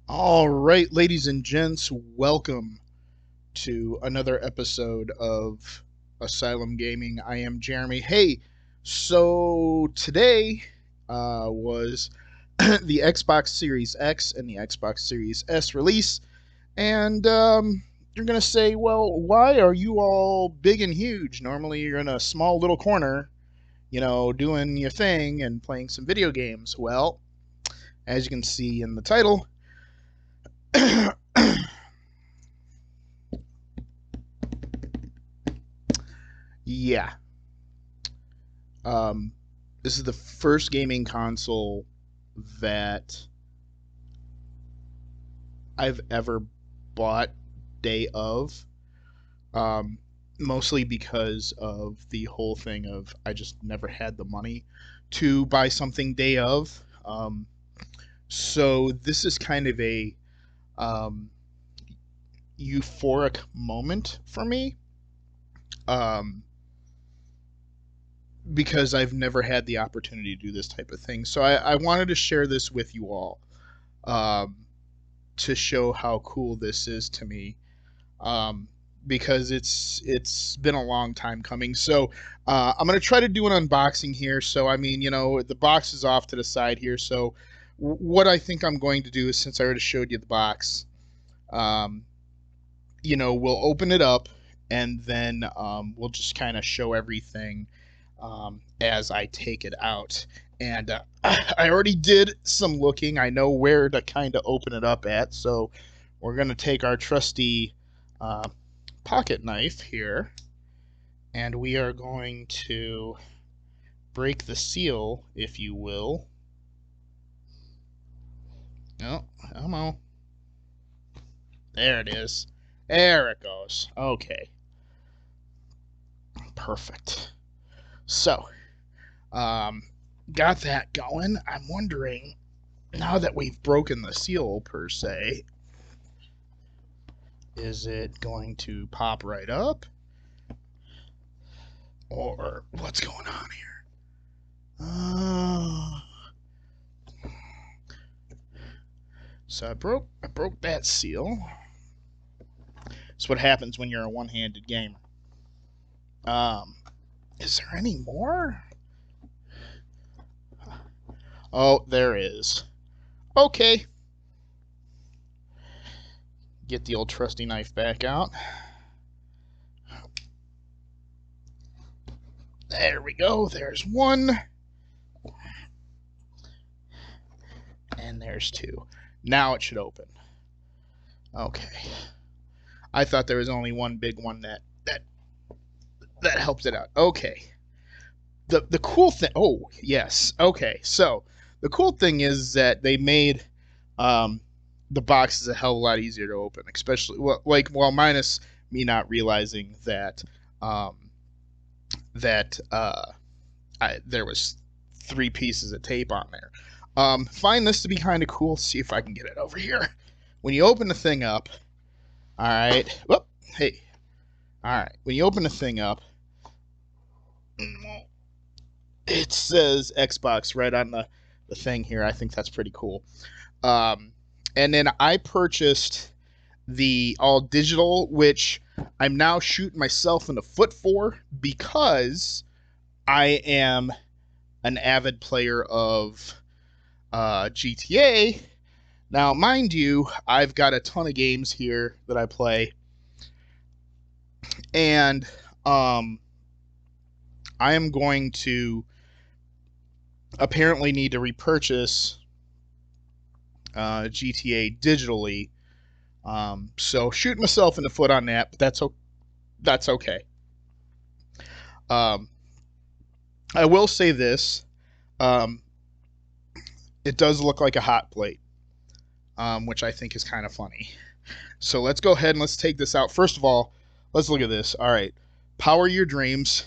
All right, ladies and gents, welcome to another episode of Asylum Gaming. I am Jeremy. Hey, so today was the Xbox Series X and the Xbox Series S release, and you're going to say, well, why are you all big and huge? Normally you're in a small little corner, doing your thing and playing some video games. Well, as you can see in the title, yeah. Um, this is the first gaming console that I've ever bought day of. Um, Mostly because of the whole thing of I just never had the money to buy something day of. So this is kind of a um, euphoric moment for me. Um, because I've never had the opportunity to do this type of thing. So I wanted to share this with you all, um, to show how cool this is to me, um, because it's been a long time coming. So I'm gonna try to do an unboxing here. So I mean, the box is off to the side here. So what I think I'm going to do is, since I already showed you the box, um, we'll open it up and then we'll just kind of show everything as I take it out. And I already did some looking. I know where to kind of open it up at. So we're going to take our trusty uh, pocket knife here and we are going to break the seal, if you will. Oh, come on. There it is. There it goes. Okay. Perfect. So, um, got that going. I'm wondering, now that we've broken the seal per se, is it going to pop right up? Or what's going on here? So I broke that seal. That's what happens when you're a one-handed gamer. Is there any more? Oh, there is. Okay. Get the old trusty knife back out. There we go. There's one. And there's two. Now it should open. Okay. I thought there was only one big one that helped it out. Okay. The cool thing. Oh yes. Okay. So the cool thing is that they made um, the boxes a hell of a lot easier to open, especially minus me not realizing that um, there was three pieces of tape on there. Find this to be kind of cool. See if I can get it over here. When you open the thing up, all right. Whoop, hey, all right. When you open the thing up, it says Xbox right on the thing here. I think that's pretty cool. Um, and then I purchased the all digital, which I'm now shooting myself in the foot for because I am an avid player of GTA. Now, mind you, I've got a ton of games here that I play, and I am going to apparently need to repurchase GTA digitally. So shooting myself in the foot on that, but that's okay. Um, I will say this: um, it does look like a hot plate, which I think is kind of funny. So let's go ahead and let's take this out. First of all, let's look at this. All right, power your dreams.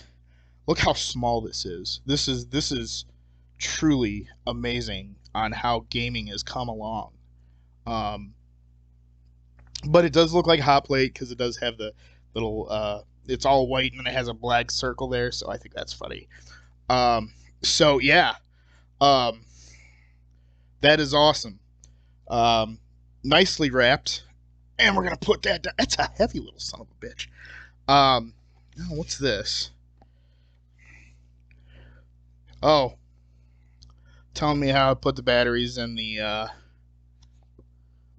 Look how small this is. This is truly amazing on how gaming has come along. Um, but it does look like a hot plate because it does have the little. It's all white and it has a black circle there, so I think that's funny. So yeah, um, that is awesome. Um, nicely wrapped. And we're going to put that down. That's a heavy little son of a bitch. Oh, what's this? Oh, telling me how to put the batteries in the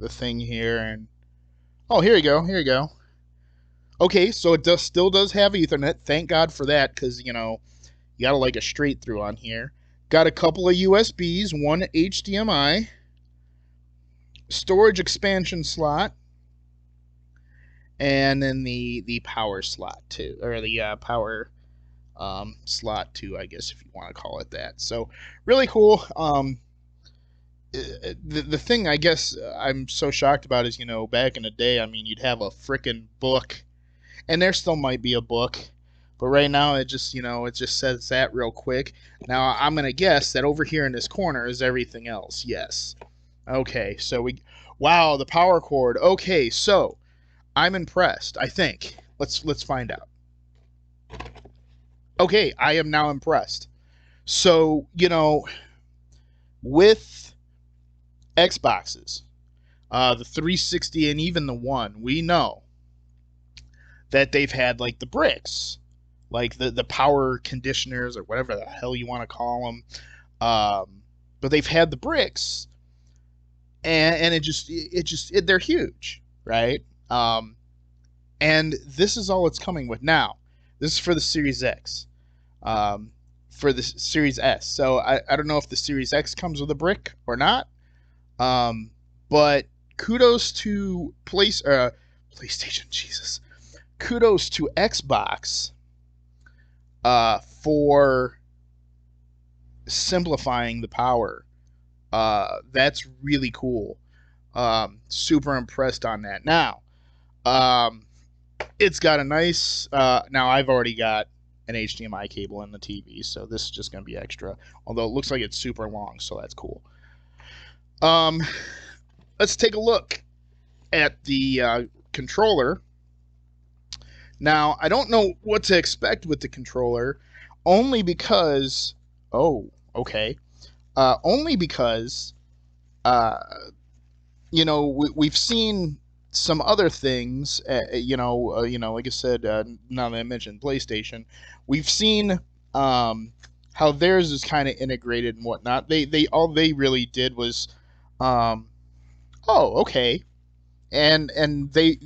thing here. And oh, here you go. Here you go. Okay, so it still does have Ethernet. Thank God for that, because, you know, you got like a straight through on here. Got a couple of USBs, one HDMI, storage expansion slot, and then the power slot too, or the power slot too, I guess, if you want to call it that. So really cool. The thing I guess I'm so shocked about is, you know, back in the day, I mean, you'd have a frickin' book, and there still might be a book, but right now it just, you know, it just says that real quick. Now I'm gonna guess that over here in this corner is everything else. Yes. Okay, so wow, the power cord. Okay, so I'm impressed, I think. Let's find out. Okay, I am now impressed. So, you know, with Xboxes, the 360 and even the One, we know that they've had like the bricks, like the power conditioners or whatever the hell you want to call them. But they've had the bricks, and they're huge, right? And this is all it's coming with now. This is for the Series X, for the Series S. So I don't know if the Series X comes with a brick or not. But kudos to PlayStation, Jesus. Kudos to Xbox for simplifying the power. That's really cool. Super impressed on that. Now, it's got a nice. Now I've already got an HDMI cable in the TV, so this is just going to be extra. Although it looks like it's super long, so that's cool. Let's take a look at the controller. Now, I don't know what to expect with the controller, only because, only because, you know, we've seen some other things, like I said, now that I mentioned PlayStation, we've seen how theirs is kind of integrated and whatnot. All they really did was, okay, and they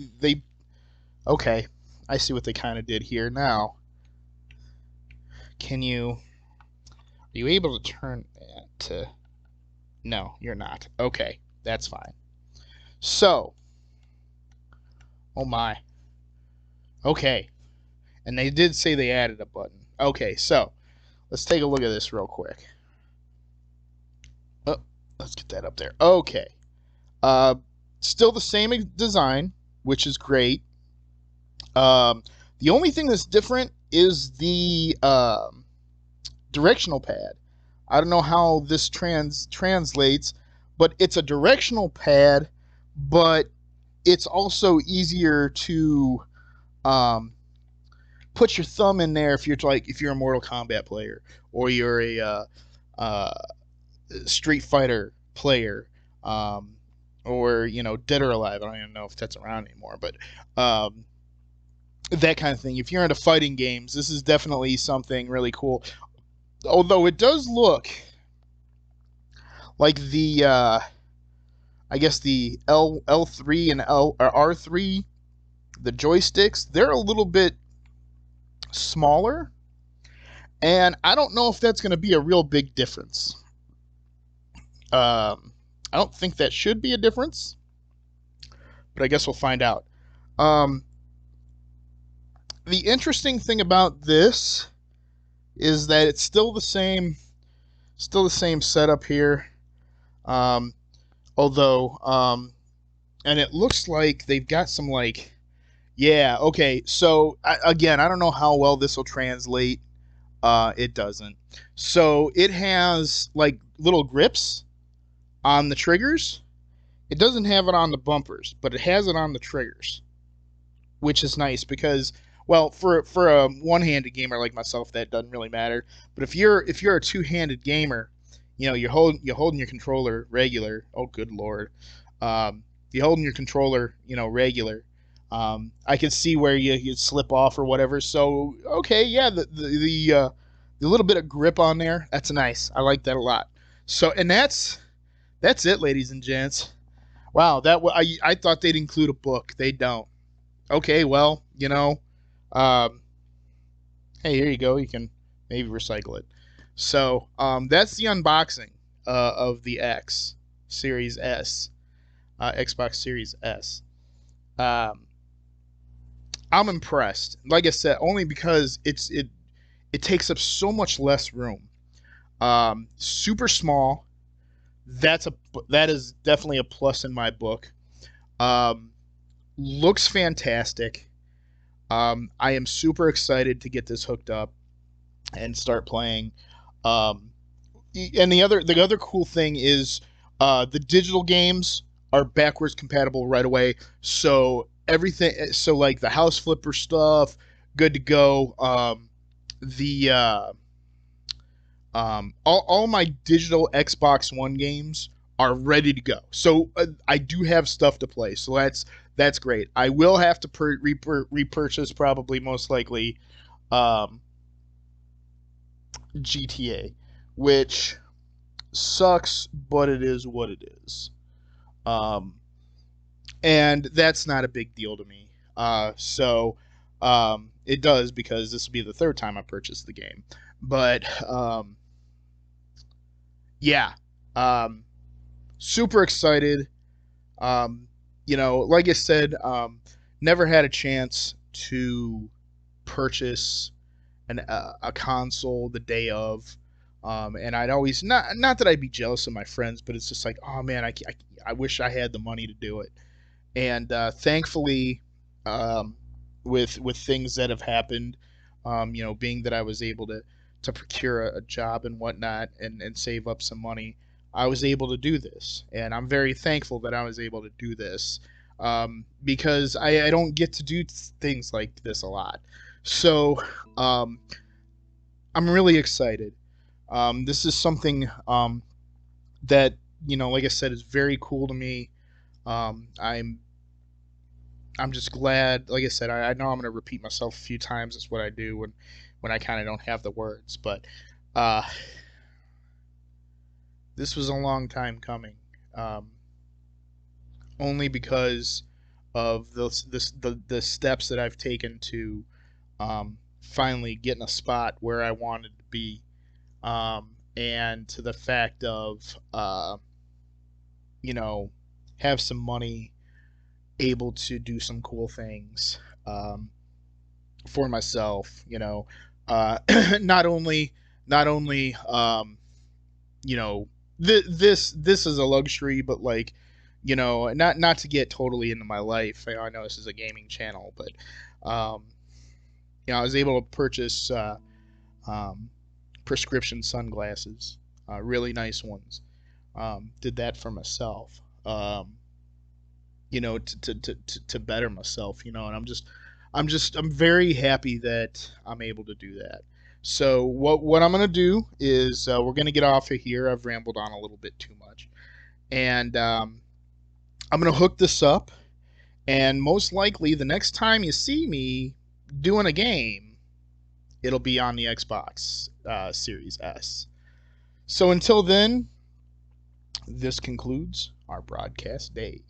okay, I see what they kind of did here. Now, are you able to turn that to? No, you're not. Okay, that's fine. So, oh my. Okay, and they did say they added a button. Okay, so let's take a look at this real quick. Oh, let's get that up there. Okay. Still the same design, which is great. The only thing that's different is the directional pad. I don't know how this translates, but it's a directional pad, but it's also easier to put your thumb in there if you're a Mortal Kombat player, or you're a Street Fighter player, or, you know, Dead or Alive. I don't even know if that's around anymore, but that kind of thing. If you're into fighting games, this is definitely something really cool. Although it does look like the I guess the L3 and R3, the joysticks, they're a little bit smaller, and I don't know if that's going to be a real big difference. I don't think that should be a difference, but I guess we'll find out. The interesting thing about this is that it's still the same setup here. Although, and it looks like they've got some okay. So again, I don't know how well this will translate. It doesn't. So it has like little grips on the triggers. It doesn't have it on the bumpers, but it has it on the triggers, which is nice because, well, for a one-handed gamer like myself, that doesn't really matter. But if you're a two-handed gamer, you know, you're holding your controller regular. Oh, good lord. you're holding your controller, regular. I could see where you slip off or whatever. So okay, yeah, the little bit of grip on there, that's nice. I like that a lot. So and that's it, ladies and gents. Wow, I thought they'd include a book. They don't. Okay, well, um, hey, here you go. You can maybe recycle it. So that's the unboxing of the X Series S, Xbox Series S. Um, I'm impressed. Like I said, only because it takes up so much less room. Super small. That is definitely a plus in my book. Um, Looks fantastic. I am super excited to get this hooked up and start playing. Um, and the other cool thing is the digital games are backwards compatible right away. So everything, so like the house flipper stuff, good to go. The all my digital Xbox One games are ready to go. So I do have stuff to play. So that's great. I will have to repurchase probably most likely um, GTA, which sucks, but it is what it is. Um, and that's not a big deal to me. It does because this will be the third time I purchased the game. But yeah, um, super excited. Um, like I said, never had a chance to purchase a console the day of. And I'd always not that I'd be jealous of my friends, but it's just like, oh man, I wish I had the money to do it. And thankfully, um, with things that have happened, being that I was able to procure a job and whatnot and save up some money, I was able to do this, and I'm very thankful that I was able to do this because I don't get to do things like this a lot. So um, I'm really excited. This is something that like I said, is very cool to me. Um, I'm I'm just glad. Like I said, I know I'm going to repeat myself a few times. That's what I do when I kind of don't have the words. But uh, this was a long time coming, um, only because of the steps that I've taken to finally get in a spot where I wanted to be, and to the fact of you know have some money, able to do some cool things. Um, for myself, uh, not only not only you know this is a luxury, but like not to get totally into my life. I know this is a gaming channel, but um, I was able to purchase um, prescription sunglasses, really nice ones. Did that for myself. To better myself, and I'm very happy that I'm able to do that. So what I'm gonna do is we're gonna get off of here. I've rambled on a little bit too much, and I'm gonna hook this up. And most likely, the next time you see me doing a game, it'll be on the Xbox Series S. So until then, this concludes our broadcast day.